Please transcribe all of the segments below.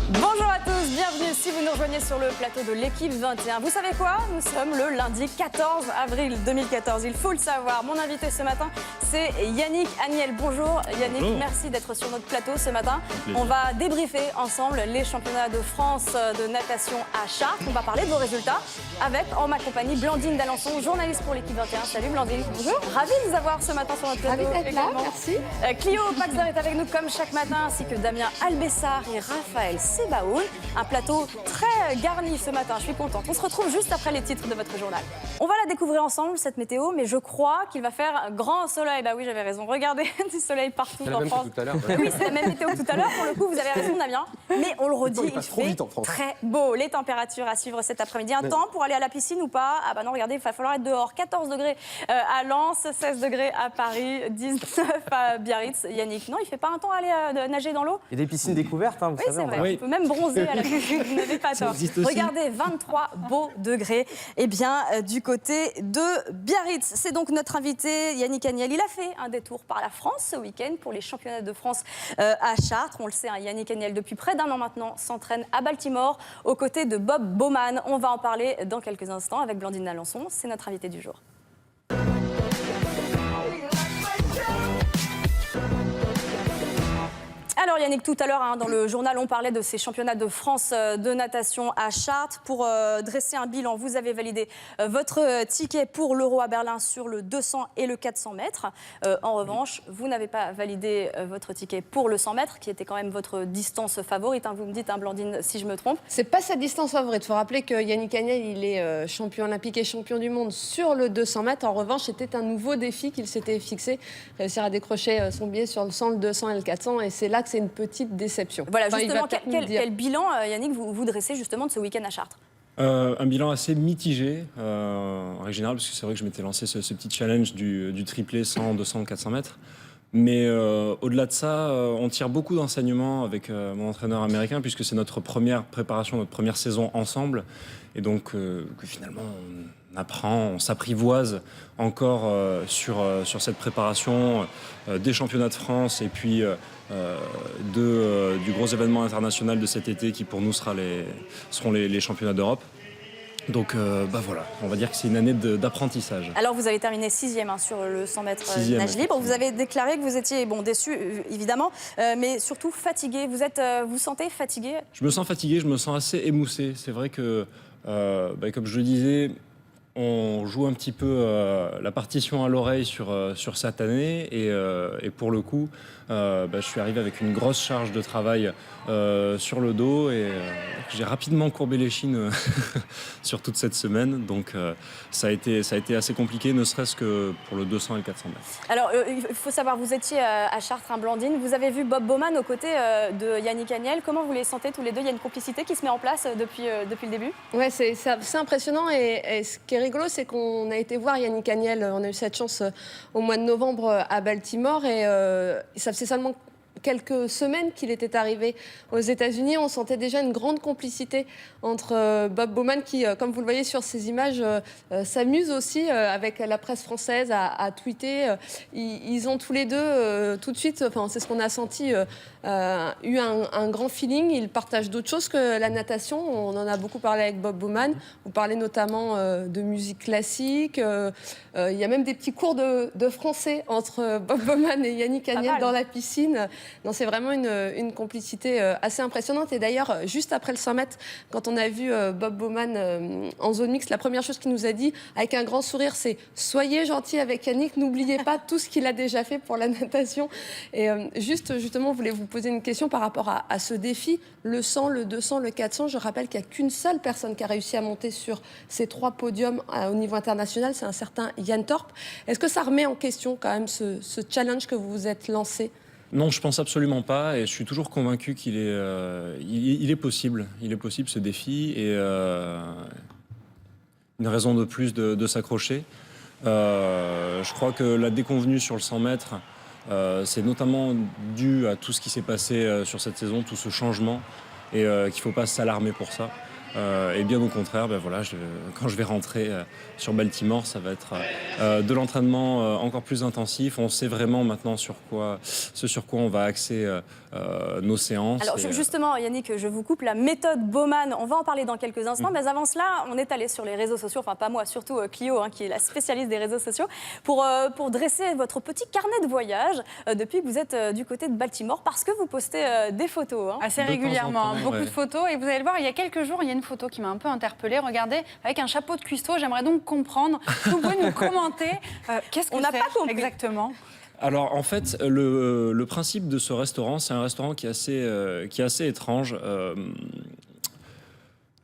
Bonjour à tous, bienvenue si vous nous rejoignez sur le plateau de l'équipe 21. Vous savez quoi? Nous sommes le lundi 14 avril 2014, il faut le savoir. Mon invité ce matin, c'est Yannick Agnel. Bonjour Yannick, bonjour. Merci d'être sur notre plateau ce matin. On va débriefer ensemble les championnats de France de natation à Chartres. On va parler de vos résultats avec, en ma compagnie, Blandine d'Alençon, journaliste pour l'équipe 21. Salut Blandine. Bonjour. Ravie de vous avoir ce matin sur notre plateau. Ravie d'être là, merci. Clio Paxder est avec nous comme chaque matin, ainsi que Damien Albessard et Raphaël Sebaoun. Un plateau très garni ce matin, je suis contente. On se retrouve juste après les titres de votre journal. On va la découvrir ensemble, cette météo, mais je crois qu'il va faire grand soleil. Bah oui, j'avais raison. Regardez, du soleil partout en France. Tout à l'heure. Oui, c'est la même météo que tout à l'heure. Pour le coup, vous avez raison, Damien. Mais on le redit, il fait très beau. Les températures à suivre cet après-midi. Un temps pour aller à la piscine ou pas? Ah bah non, regardez, il va falloir être dehors. 14 degrés à Lens, 16 degrés à Paris, 19 à Biarritz. Yannick, non, il ne fait pas un temps à aller nager dans l'eau? Il y a des piscines découvertes, hein, vous savez. C'est vrai. Oui. On peut même bronzer à la piscine, vous n'avez pas tort. Regardez, 23 beaux degrés. Eh bien, du côté de Biarritz. C'est donc notre invité, Yannick Agnel. Il a fait un détour par la France ce week-end pour les championnats de France à Chartres. On le sait, hein, Yannick Agnel, depuis près d'un an maintenant, s'entraîne à Baltimore aux côtés de Bob Bowman. On va en parler dans quelques instants avec Blandine d'Alençon. C'est notre invité du jour. Alors Yannick, tout à l'heure, hein, dans le journal, on parlait de ces championnats de France de natation à Chartres. Pour dresser un bilan, vous avez validé votre ticket pour l'Euro à Berlin sur le 200 et le 400 mètres. En revanche, vous n'avez pas validé votre ticket pour le 100 mètres, qui était quand même votre distance favorite. Hein, vous me dites, hein, Blandine, si je me trompe. C'est pas sa distance favorite. Il faut rappeler que Yannick Agnel, il est champion olympique et champion du monde sur le 200 mètres. En revanche, c'était un nouveau défi qu'il s'était fixé, réussir à décrocher son billet sur le 100, le 200 et le 400. Et c'est là que c'est une petite déception. Voilà, justement, quel bilan, Yannick, vous dressez justement de ce week-end à Chartres? Un bilan assez mitigé, en général, parce que c'est vrai que je m'étais lancé ce petit challenge du triplé 100, 200, 400 mètres. Mais au-delà de ça, on tire beaucoup d'enseignements avec mon entraîneur américain, puisque c'est notre première préparation, notre première saison ensemble. Et donc, que finalement, on apprend, on s'apprivoise encore sur cette préparation des championnats de France et puis du gros événement international de cet été qui, pour nous, seront les championnats d'Europe. Donc voilà, on va dire que c'est une année d'apprentissage. Alors vous avez terminé 6e hein, sur le 100 mètres nage libre. Vous avez déclaré que vous étiez déçu, évidemment, mais surtout fatigué. Vous sentez fatigué? Je me sens fatigué, je me sens assez émoussé. C'est vrai que, comme je le disais, on joue un petit peu la partition à l'oreille sur cette année et pour le coup, je suis arrivé avec une grosse charge de travail sur le dos et j'ai rapidement courbé les chines sur toute cette semaine. Donc ça a été assez compliqué, ne serait-ce que pour le 200 et le 400 mètres. Alors il faut savoir, vous étiez à Chartres, hein, Blandine. Vous avez vu Bob Bowman aux côtés de Yannick Agnel. Comment vous les sentez tous les deux? Il y a une complicité qui se met en place depuis le début? Ouais, c'est impressionnant et ce qui est rigolo, c'est qu'on a été voir Yannick Agnel, on a eu cette chance au mois de novembre à Baltimore et ça faisait seulement quelques semaines qu'il était arrivé aux États-Unis. On sentait déjà une grande complicité entre Bob Bowman qui, comme vous le voyez sur ces images, s'amuse aussi avec la presse française à tweeter. Ils ont tous les deux tout de suite, c'est ce qu'on a senti, eu un grand feeling. Ils partagent d'autres choses que la natation. On en a beaucoup parlé avec Bob Bowman. Vous parlez notamment de musique classique. Il y a même des petits cours de français entre Bob Bowman et Yannick Agnel dans la piscine. Non, c'est vraiment une complicité assez impressionnante. Et d'ailleurs, juste après le 100 mètres, quand on a vu Bob Bowman en zone mixte, la première chose qu'il nous a dit, avec un grand sourire, c'est « Soyez gentil avec Yannick, n'oubliez pas tout ce qu'il a déjà fait pour la natation ». Et justement, je voulais vous poser une question par rapport à ce défi. Le 100, le 200, le 400, je rappelle qu'il n'y a qu'une seule personne qui a réussi à monter sur ces 3 podiums au niveau international, c'est un certain Yann Torp. Est-ce que ça remet en question quand même ce challenge que vous vous êtes lancé ? Non, je pense absolument pas, et je suis toujours convaincu qu'il est, il est possible ce défi, et une raison de plus de s'accrocher. Je crois que la déconvenue sur le 100 mètres, c'est notamment dû à tout ce qui s'est passé sur cette saison, tout ce changement, et qu'il ne faut pas s'alarmer pour ça. Et bien au contraire, voilà, quand je vais rentrer sur Baltimore, ça va être de l'entraînement encore plus intensif. On sait vraiment maintenant sur quoi on va axer nos séances. Alors justement, Yannick, je vous coupe, la méthode Bowman, on va en parler dans quelques instants, mais avant cela, on est allé sur les réseaux sociaux, enfin pas moi, surtout Clio, qui est la spécialiste des réseaux sociaux, pour dresser votre petit carnet de voyage depuis que vous êtes du côté de Baltimore, parce que vous postez des photos. Assez régulièrement, beaucoup de photos. Et vous allez le voir, il y a quelques jours, il y a une photo qui m'a un peu interpellée. Regardez, avec un chapeau de cuistot, j'aimerais donc comprendre. Vous pouvez nous commenter qu'est-ce que on n'a pas compris exactement. Alors en fait, le principe de ce restaurant, c'est un restaurant qui est assez étrange.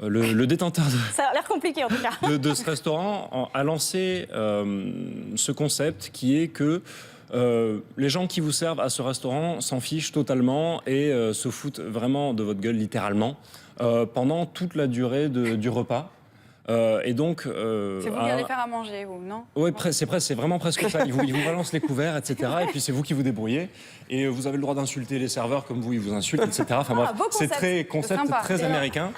Le détenteur ça a l'air compliqué en tout cas. de ce restaurant a lancé ce concept qui est que les gens qui vous servent à ce restaurant s'en fichent totalement et se foutent vraiment de votre gueule littéralement pendant toute la durée du repas. Et donc, c'est vous qui allez faire à manger, vous, non? Oui, c'est vraiment presque ça. Ils vous balancent les couverts, etc. Et puis c'est vous qui vous débrouillez. Et vous avez le droit d'insulter les serveurs comme vous, ils vous insultent, etc. Enfin bref, c'est très américain.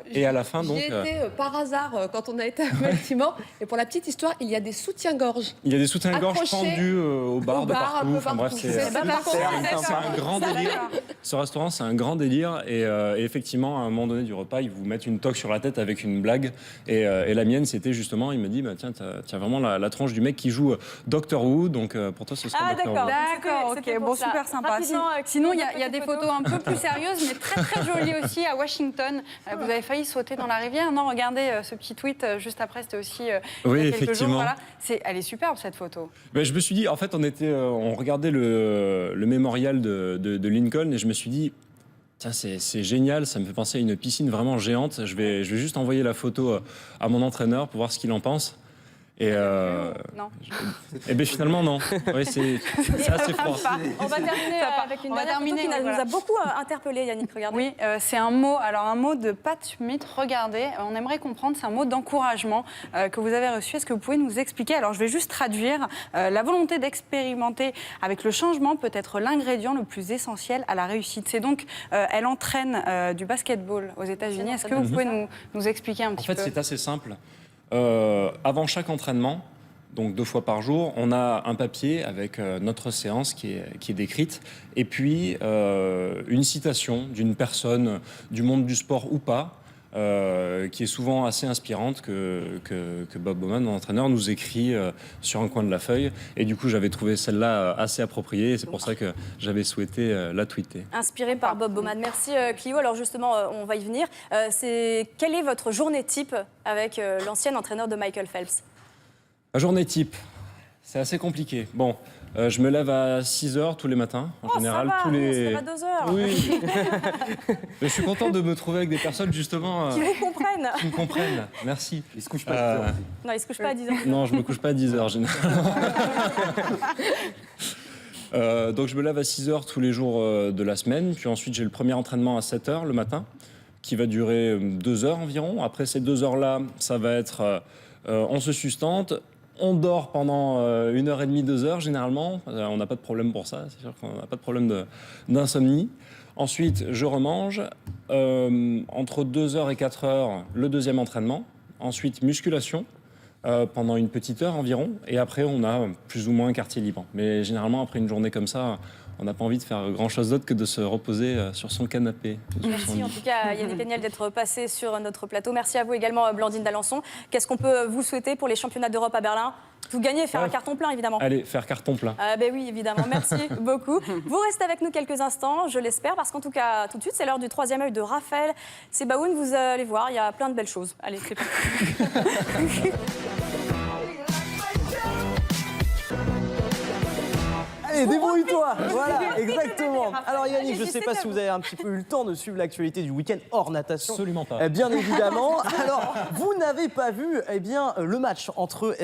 Et à la fin, donc... J'y étais par hasard quand on a été à Baltimore. Et pour la petite histoire, il y a des soutiens-gorge. Il y a des soutiens-gorge pendus au bar de partout. Enfin bref, c'est un grand délire. Ce restaurant, c'est un grand délire. Et effectivement, à un moment donné du repas, ils vous mettent une toque sur la tête avec une blague. Et la mienne, c'était justement, il m'a dit, tiens, t'as vraiment la tronche du mec qui joue Doctor Who, donc pour toi, ce sera Doctor Who. D'accord, ok, bon, super sympa. Sinon, il y a des photos un peu plus sérieuses, mais très très jolies aussi à Washington. Vous avez failli sauter dans la rivière, non? Regardez ce petit tweet juste après, c'était aussi oui, il y a quelques jours. Voilà. Elle est superbe cette photo. Mais je me suis dit, en fait, on regardait le mémorial de Lincoln et je me suis dit, tiens, c'est génial, ça me fait penser à une piscine vraiment géante. Je vais juste envoyer la photo à mon entraîneur pour voir ce qu'il en pense. Et non. Et bien finalement non. Oui, c'est assez froid. On va terminer avec une dernière photo qui nous a beaucoup interpellé, Yannick. Regardez. Oui, c'est un mot de Pat Schmidt. Regardez, on aimerait comprendre, c'est un mot d'encouragement que vous avez reçu. Est-ce que vous pouvez nous expliquer? Alors je vais juste traduire. La volonté d'expérimenter avec le changement peut être l'ingrédient le plus essentiel à la réussite. C'est donc, elle entraîne du basketball aux États-Unis. Est-ce que vous pouvez nous expliquer un petit peu? En fait, c'est assez simple. Avant chaque entraînement, donc 2 fois par jour, on a un papier avec notre séance qui est décrite, et puis une citation d'une personne du monde du sport ou pas, qui est souvent assez inspirante, que Bob Bowman, mon entraîneur, nous écrit sur un coin de la feuille. Et du coup, j'avais trouvé celle-là assez appropriée, et c'est pour ça que j'avais souhaité la tweeter. Inspiré par Bob Bowman. Merci Clio. Alors justement, on va y venir. Quelle est votre journée type avec l'ancien entraîneur de Michael Phelps? La journée type, c'est assez compliqué. Bon, je me lève à 6h tous les matins, en général. Ça va, tous les... on se lève à 2h. Oui. Mais je suis content de me trouver avec des personnes, justement... qui vous comprennent. Qui me comprennent, merci. Il se couche pas à 10h. Non, il se couche pas à 10h. Non, je me couche pas à 10h, généralement. Donc je me lève à 6h tous les jours de la semaine. Puis ensuite, j'ai le premier entraînement à 7h le matin, qui va durer 2 heures environ. Après ces 2 heures-là, ça va être... on se sustente. On dort pendant 1h30, 2 heures généralement. On n'a pas de problème pour ça. C'est sûr qu'on n'a pas de problème d'insomnie. Ensuite, je remange. Entre 2h et 4h, le deuxième entraînement. Ensuite, musculation pendant une petite heure environ. Et après, on a plus ou moins un quartier libre. Mais généralement, après une journée comme ça, on n'a pas envie de faire grand-chose d'autre que de se reposer sur son canapé. Merci en tout cas Yannick Aniel d'être passé sur notre plateau. Merci à vous également Blandine d'Alençon. Qu'est-ce qu'on peut vous souhaiter pour les championnats d'Europe à Berlin? Vous gagnez, faire un carton plein évidemment. Allez, faire carton plein. Ben oui, évidemment. Merci beaucoup. Vous restez avec nous quelques instants, je l'espère, parce qu'en tout cas, tout de suite, c'est l'heure du troisième œil de Raphaël Sebaoun. Vous allez voir, il y a plein de belles choses. Allez, c'est parti. Allez, débrouille-toi. Voilà, exactement. Alors Yannick, je ne sais pas si vous avez un petit peu eu le temps de suivre l'actualité du week-end hors natation. Absolument pas. Bien évidemment. Alors, vous n'avez pas vu le match entre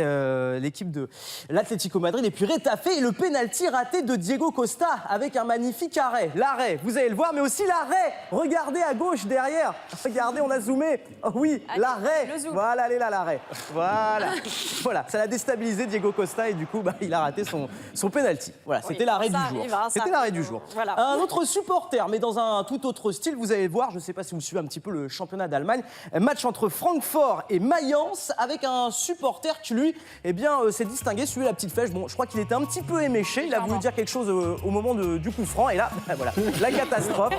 l'équipe de l'Atlético Madrid et puis Retafe et le pénalty raté de Diego Costa avec un magnifique arrêt. L'arrêt, vous allez le voir, mais aussi l'arrêt. Regardez à gauche derrière. Regardez, on a zoomé. Oh, oui, l'arrêt. Voilà, allez là, l'arrêt. Voilà. Voilà, ça l'a déstabilisé Diego Costa et du coup, il a raté son pénalty. Voilà. Voilà, c'était l'arrêt du Ça jour. arrive, hein, ça C'était arrive. l'arrêt du jour. Voilà. Un autre supporter, mais dans un tout autre style, vous allez le voir, je ne sais pas si vous suivez un petit peu le championnat d'Allemagne, un match entre Francfort et Mayence, avec un supporter qui, lui, eh bien, s'est distingué, suivi la petite flèche. Bon, je crois qu'il était un petit peu éméché, il a voulu dire quelque chose au moment du coup franc, et là, voilà, la catastrophe.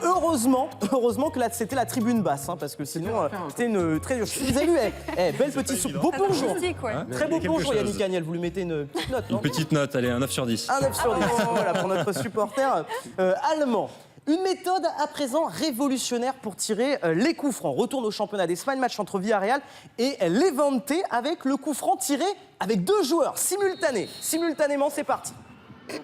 Heureusement que là, c'était la tribune basse, hein, parce que sinon, c'était une très dure. Vous avez vu, belle petite beau plongeon. Artistique, ouais. Très beau Quelque plongeon, chose. Yannick Agnel, vous lui mettez une petite note, non? Petite note, allez, un 9 sur 10. Un 9 sur 10, voilà, pour notre supporter allemand. Une méthode à présent révolutionnaire pour tirer les coups francs. Retourne au championnat d'Espagne, match entre Villarreal et Levante avec le coup franc tiré avec 2 joueurs simultanés. Simultanément, c'est parti.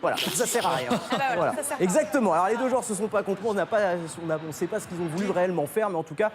Voilà, ça sert à rien. Voilà. ça sert à Exactement. Alors les 2 joueurs se sont pas compris, on ne sait pas ce qu'ils ont voulu réellement faire, mais en tout cas,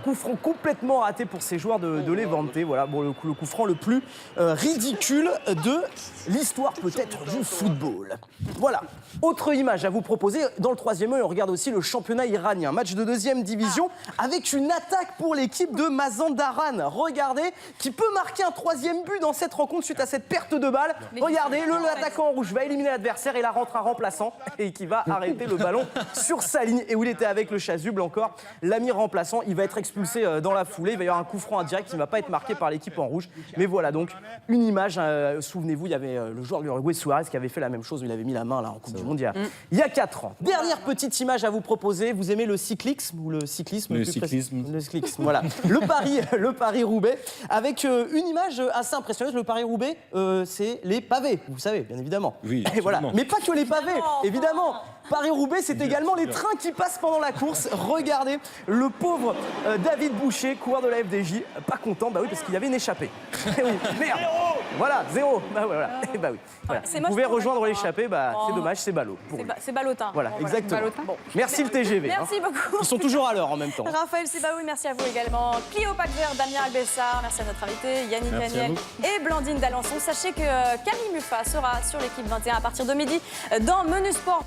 coup franc complètement raté pour ces joueurs de Levante. Voilà, bon, le coup franc le plus ridicule de l'histoire peut-être du football. Voilà. Autre image à vous proposer. Dans le 3e œil, on regarde aussi le championnat iranien. Match de 2e division avec une attaque pour l'équipe de Mazandaran. Regardez, qui peut marquer un 3e but dans cette rencontre suite à cette perte de balle. Regardez, l'attaquant en rouge va éliminer l'adversaire et la rentre un remplaçant et qui va arrêter le ballon sur sa ligne. Et où il était avec le chasuble encore, l'ami remplaçant, il va être expulsé dans la foulée. Il va y avoir un coup franc indirect qui ne va pas être marqué par l'équipe en rouge. Mais voilà donc une image. Souvenez-vous, il y avait le joueur de l'Uruguay, Suarez, qui avait fait la même chose. Il avait mis la main là en Coupe du Monde il y a 4 ans. Dernière petite image à vous proposer. Vous aimez le cyclisme ou le cyclisme? Le plus cyclisme. Le cyclisme, voilà. Le Paris-Roubaix avec une image assez impressionnante. Le Paris-Roubaix, c'est les pavés, vous savez, bien évidemment. Oui, Et voilà. absolument. Mais pas que les pavés, évidemment. Paris-Roubaix, c'est également les trains qui passent pendant la course. Regardez, le pauvre David Boucher, coureur de la FDJ, pas content, bah oui, parce qu'il y avait une échappée. Eh oui, merde. Voilà, 0. Bah voilà. Et bah oui. Voilà. c'est Vous moche pouvez pour rejoindre moi. l'échappée, bah c'est dommage, c'est ballot. pour lui. C'est ballotin. Voilà, exactement. Ballotin. Bon, merci le TGV. Merci hein. beaucoup. Ils sont toujours à l'heure en même temps. Raphaël Sibaoui, merci à vous également. Clio Pacver, Damien Albessard, merci à notre invité, Yannick Merci à Agnel et Blandine Dalençon. Sachez que Camille Muffat sera sur l'équipe 21 à partir de midi dans Menu Sport.